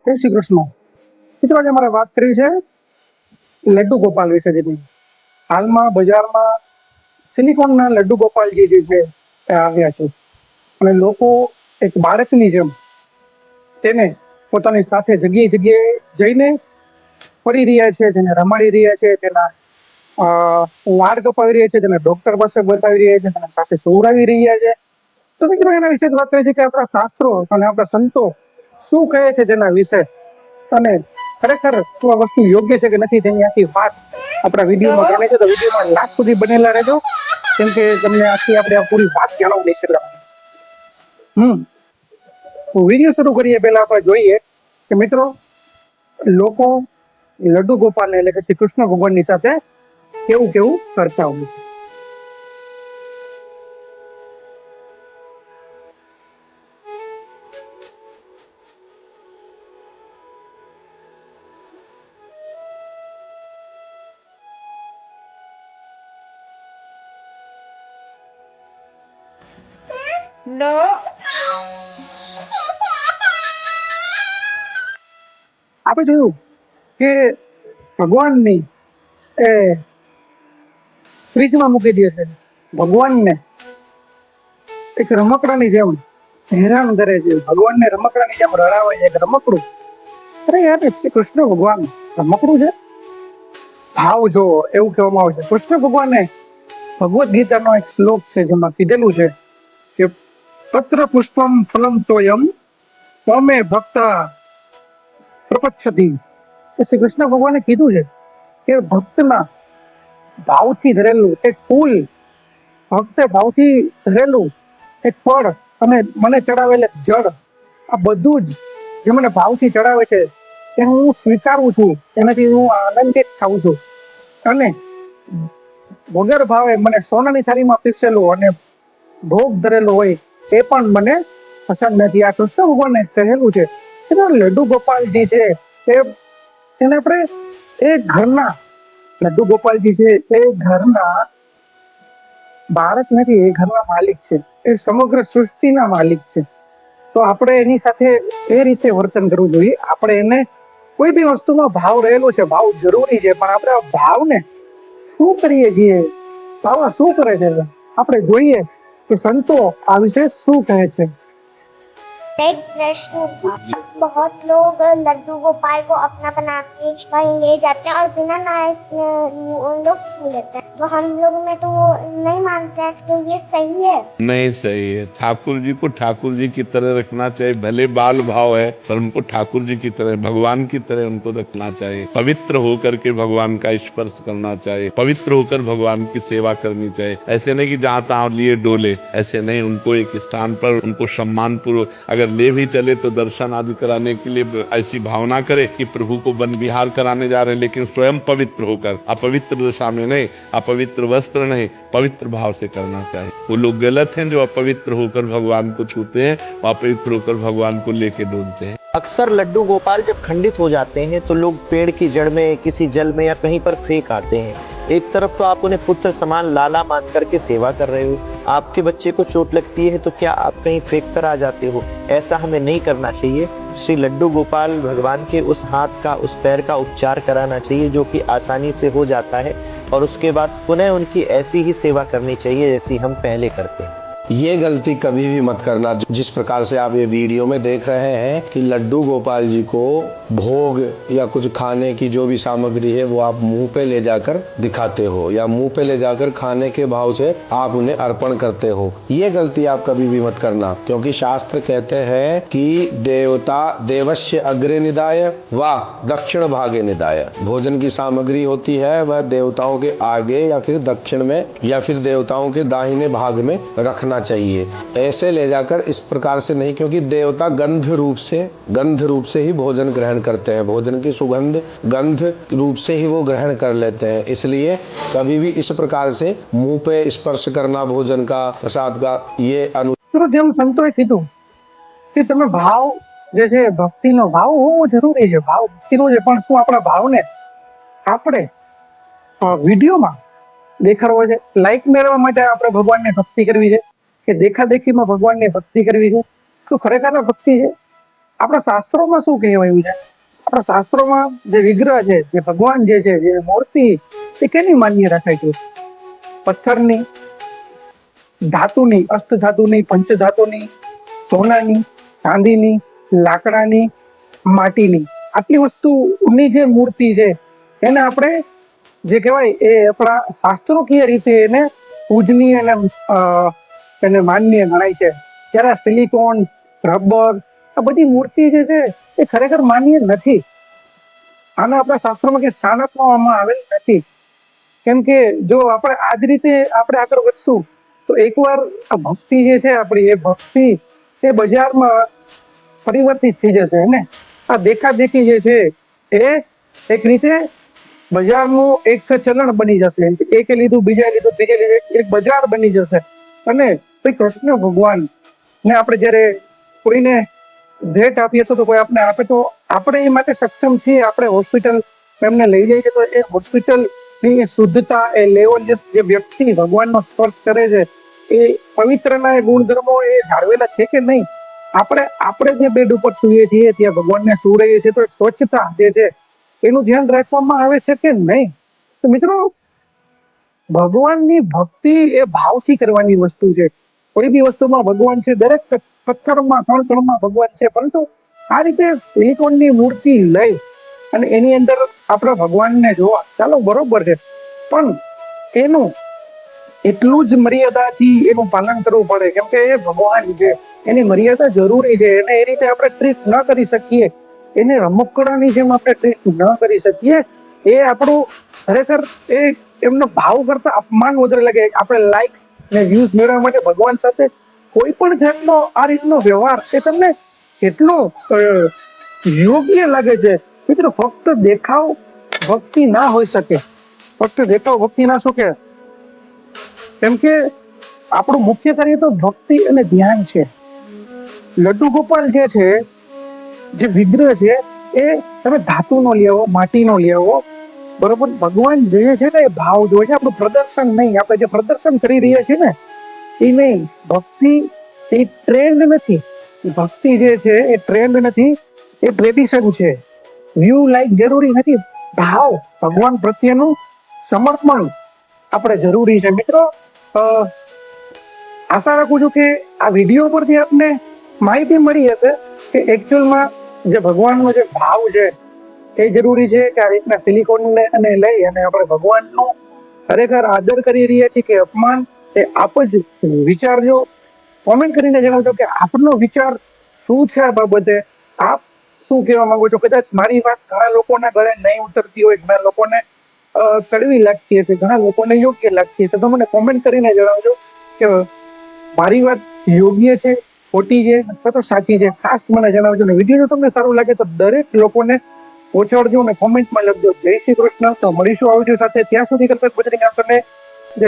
જય શ્રી કૃષ્ણ. મિત્રો, આજે મારે વાત કરવી છે લડ્ડુ ગોપાલ વિશે. જેની હાલમાં બજારમાં સિલિકોનના લડ્ડુ ગોપાલજી જે છે એ આવ્યા છે અને લોકો એક બાળકની જેમ તેને પોતાની સાથે જગ્યાએ જગ્યાએ જઈને ફરી રહ્યા છે, તેને રમાડી રહ્યા છે, તેના વાળ કપાવી રહ્યા છે, તેને ડોક્ટર પાસે બતાવી રહ્યા છે, તેના સાથે સુવડાવી રહ્યા છે. તો મિત્રો, એના વિશે જ વાત કરી છે કે આપણા શાસ્ત્રો અને આપણા સંતો શું કહે છે તેના વિશે, અને ખરેખર શું આ વસ્તુ યોગ્ય છે કે નથી તેની આખી વાત આપણા વિડીયોમાં કરવાની છે. તો વિડીયોમાં લાસ્ટ સુધી બનેલા રહેજો, કેમ કે તમને આખી આપણે આ પૂરી વાત જાણવાની છે. વિડીયો શરૂ કરીએ પહેલા આપણે જોઈએ કે મિત્રો, લોકો લડ્ડુ ગોપાલને એટલે કે શ્રી કૃષ્ણ ભગવાનની સાથે કેવું કેવું કરતા હોય છે. No. આપણે જોયું કે ભગવાનની એ ફ્રીજમાં મૂકી દે છે, ભગવાનને એક રમકડાની જેમ હેરાન કરે છે, ભગવાનને રમકડાની જેમ રડાવે છે. એક રમકડું, અરે યાર, શ્રી કૃષ્ણ ભગવાન રમકડું છે? ભાવ જો એવું કહેવામાં આવે છે. કૃષ્ણ ભગવાને ભગવદ્ ગીતાનો એક શ્લોક છે જેમાં કીધેલું છે કે પત્ર પુષ્પમ ફલમ તોયમ ત્વમે ભક્તા પ્રપચ્છતિ. શ્રી કૃષ્ણ ભગવાને કીધું છે કે ભક્તના ભાવથી ધરેલું એક ફૂલ, ભક્તે ભાવથી ધરેલું એક ફળ અને મને ચડાવેલ એક જળ, આ બધું જ જે મને ભાવથી ચડાવે છે તે હું સ્વીકારું છું, એનાથી હું આનંદિત થાઉં છું. અને વગર ભાવે મને સોનાની થાળીમાં પીરસેલું અને ભોગ ધરેલો હોય એ પણ મને પસંદ નથી. આ કૃષ્ણ ભગવાને કહેલું છે. લડ્ડુ ગોપાલજી છે એને આપણે એ ઘરના લડ્ડુ ગોપાલજી છે એ ઘરના બાળક નથી, એ ઘરના માલિક છે, એ સમગ્ર સૃષ્ટિના માલિક છે. તો આપણે એની સાથે એ રીતે વર્તન કરવું જોઈએ. આપણે એને કોઈ બી વસ્તુમાં ભાવ રહેલો છે, ભાવ જરૂરી છે, પણ આપણે આ ભાવને શું કરીએ છીએ, ભાવ શું કરે છે, આપણે જોઈએ કે સંતો આ વિશે શું કહે છે. एक प्रश्न था। बहुत लोग लड्डू गोपाल को अपना बना के कहीं ले जाते हैं और बिना नहाए लोग छू लेते हैं। तो हम लोग में तो वो नहीं मानते हैं, तो ये सही है? नहीं सही है। ठाकुर जी को ठाकुर जी की तरह रखना चाहिए। भले बाल भाव है पर उनको ठाकुर जी की तरह, भगवान की तरह उनको रखना चाहिए। पवित्र होकर के भगवान का स्पर्श करना चाहिए, पवित्र होकर भगवान की सेवा करनी चाहिए। ऐसे नहीं कि जहाँ तहाँ लिए डोले, ऐसे नहीं। उनको एक स्थान पर उनको सम्मान पूर्वक अगर ले भी चले तो दर्शन आदि कराने के लिए ऐसी भावना करे कि प्रभु को वन विहार कराने जा रहे हैं, लेकिन स्वयं पवित्र होकर, अपवित्र दशा में नहीं, अपवित्र वस्त्र नहीं, पवित्र भाव से करना चाहिए। वो लोग गलत हैं जो अपवित्र होकर भगवान को छूते हैं, अपवित्र होकर भगवान को लेके डोलते हैं। अक्सर लड्डू गोपाल जब खंडित हो जाते हैं तो लोग पेड़ की जड़ में, किसी जल में या कहीं पर फेंक आते हैं। एक तरफ तो आप उन्हें पुत्र समान लाला मान करके सेवा कर रहे हो, आपके बच्चे को चोट लगती है तो क्या आप कहीं फेंक कर आ जाते हो? ऐसा हमें नहीं करना चाहिए। श्री लड्डू गोपाल भगवान के उस हाथ का, उस पैर का उपचार कराना चाहिए जो कि आसानी से हो जाता है, और उसके बाद पुनः उनकी ऐसी ही सेवा करनी चाहिए जैसी हम पहले करते हैं। ये गलती कभी भी मत करना। जिस प्रकार से आप ये वीडियो में देख रहे हैं कि लड्डू गोपाल जी को भोग या कुछ खाने की जो भी सामग्री है वो आप मुंह पे ले जाकर दिखाते हो या मुंह पे ले जाकर खाने के भाव से आप उन्हें अर्पण करते हो, ये गलती आप कभी भी मत करना। क्योंकि शास्त्र कहते हैं कि देवता देवस्य अग्रे निदाय व दक्षिण भागे निदाय। भोजन की सामग्री होती है वह देवताओं के आगे या फिर दक्षिण में या फिर देवताओं के दाहिने भाग में रखना चाहिए। ऐसे ले जाकर इस प्रकार से नहीं, क्योंकि देवता गंध रूप से ही भोजन ग्रहण करते हैं। भोजन की सुगंध गंध रूप से ही वो ग्रहण कर लेते हैं। इसलिए कभी भी इस प्रकार से मुंह पे स्पर्श करना भोजन का, प्रसाद का, ये જેમ સંતોએ કીધું કે તમે ભાવ જે છે, ભક્તિનો ભાવ હોવો જરૂરી છે, ભાવ ભક્તિનો છે, પણ શું આપણા ભાવને આપણે વિડીયોમાં દેખાડવો છે, લાઈક મેળવવા માટે આપણે ભગવાનની ભક્તિ કરવી છે, કે દેખાદેખીમાં ભગવાનની ભક્તિ કરવી છે? શું ખરેખર ભક્તિ છે? આપણા શાસ્ત્રોમાં શું કહેવાયું છે? આપણા શાસ્ત્રોમાં જે વિગ્રહ છે, જે ભગવાન જે છે, જે મૂર્તિ, એ કેની માન્ય રખાય છે? પથ્થરની, ધાતુની, અષ્ટધાતુની, પંચધાતુની, સોનાની, ચાંદીની, લાકડાની, માટીની, આટલી વસ્તુની જે મૂર્તિ છે એને આપણે જે કહેવાય એ આપણા શાસ્ત્રોકીય રીતે એને પૂજનીય અને એને માન્ય ગણાય છે. ત્યારે સિલિકોન, રબર, આ બધી મૂર્તિ જે છે એ ખરેખર માન્ય નથી. આને આપણા શાસ્ત્રોમાં કે સ્થાન આપવામાં આવેલ નથી. કેમ કે જો આપણે આ જ રીતે આપણે આગળ વધશું તો એકવાર આ ભક્તિ જે છે આપણી, એ ભક્તિ એ બજારમાં પરિવર્તિત થઈ જશે ને. આ દેખાદેખી જે છે એ એક રીતે બજારનું એક ચલણ બની જશે. એકે લીધું, બીજા લીધું, ત્રીજે લીધું, એક બજાર બની જશે. અને ભાઈ કૃષ્ણ ભગવાન ને આપણે જયારે કોઈને ભેટ આપીએ તો કોઈ આપણે આપે તો આપણે એ માટે સક્ષમ છીએ. આપણે હોસ્પિટલ એમને લઈ જઈએ તો એ હોસ્પિટલ ની શુદ્ધતા, એ લેવલ જે વ્યક્તિ ભગવાનનો સ્પર્શ કરે છે એ પવિત્રના એ ગુણધર્મો એ જાળવેલા છે કે નહીં? આપણે જે બેડ ઉપર સૂઈએ છીએ ત્યાં ભગવાનને સુવડાવીએ છીએ તો સ્વચ્છતા જે છે એનું ધ્યાન રાખવામાં આવે છે કે નહીં? તો મિત્રો, ભગવાનની ભક્તિ એ ભાવથી કરવાની વસ્તુ છે. કોઈ બી વસ્તુમાં ભગવાન છે, દરેક પથ્થરમાં, કણ કણમાં ભગવાન છે. પરંતુ આ રીતે સિલિકોનની મૂર્તિ લઈ અને એની અંદર આપણા ભગવાનને જોવા, ચાલો બરોબર છે, પણ એનું એટલું જ મર્યાદાથી એનું પાલન કરવું પડે. કેમ કે એ ભગવાન છે, એની મર્યાદા જરૂરી છે. એને એ રીતે આપણે ટ્રીટ ન કરી શકીએ, એને રમકડાની જેમ આપણે ટ્રીટ ન કરી શકીએ. એ આપણું ખરેખર એ એમનો ભાવ કરતા અપમાન વધારે લાગે. આપણે લાઇક્સ ને વ્યૂઝ મેળવવા માટે ભગવાન સાથે કોઈ પણ જાતનો આ રીતનો વ્યવહાર એ તમને કેટલો યોગ્ય લાગે છે? મિત્રો, ફક્ત દેખાવ ભક્તિ ના હોઈ શકે. ફક્ત દેખાવ ભક્તિ ના શકે. કેમ કે આપણું મુખ્ય કાર્ય તો ભક્તિ અને ધ્યાન છે. લડ્ડુ ગોપાલ જે છે, જે વિગ્રહ છે, એ તમે ધાતુનો લેવો, માટીનો લેવો, બરોબર, ભગવાન જોઈએ છે ને એ ભાવ જોઈએ છે. આપણું પ્રદર્શન નહીં. આપણે જે પ્રદર્શન કરી રહ્યા છીએ ને એ નહીં. ભક્તિ એ ટ્રેન્ડ નથી. ભક્તિ જે છે એ ટ્રેન્ડ નથી, એ ટ્રેડિશન છે. વ્યૂ લાઈક જરૂરી નથી. ભાવ, ભગવાન પ્રત્યેનું સમર્પણ આપણે જરૂરી છે. મિત્રો, આશા રાખું છું કે આ વિડીયો પરથી આપને માહિતી મળી હશે કે એકચ્યુઅલમાં જે ભગવાનનો જે ભાવ છે એ જરૂરી છે કે આ રીતના સિલિકોનને અને લઈ અને આપણે ભગવાનનો ખરેખર આદર કરી રહ્યા છીએ કે અપમાન, એ આપ જ વિચારજો. કોમેન્ટ કરીને જણાવજો કે આપનો વિચાર શું છે આ બાબતે. આપ શું કહેવા માંગો છો? કદાચ મારી વાત ઘણા લોકોના ગળે નહીં ઉતરતી હોય, ઘણા લોકોને કડવી લાગતી હશે, ઘણા લોકોને યોગ્ય લાગતી હશે, તો મને કોમેન્ટ કરીને જણાવજો કે મારી વાત યોગ્ય છે, ખોટી છે અથવા તો સાચી છે. ખાસ મને જણાવજો. ને વિડીયો જો તમને સારું લાગે તો દરેક લોકોને પહોંચાડજો અને કોમેન્ટમાં લખજો. જય શ્રી કૃષ્ણ. તો મળીશું આ વિડીયો સાથે. ત્યાં સુધી કરતા બજરંગ આપણને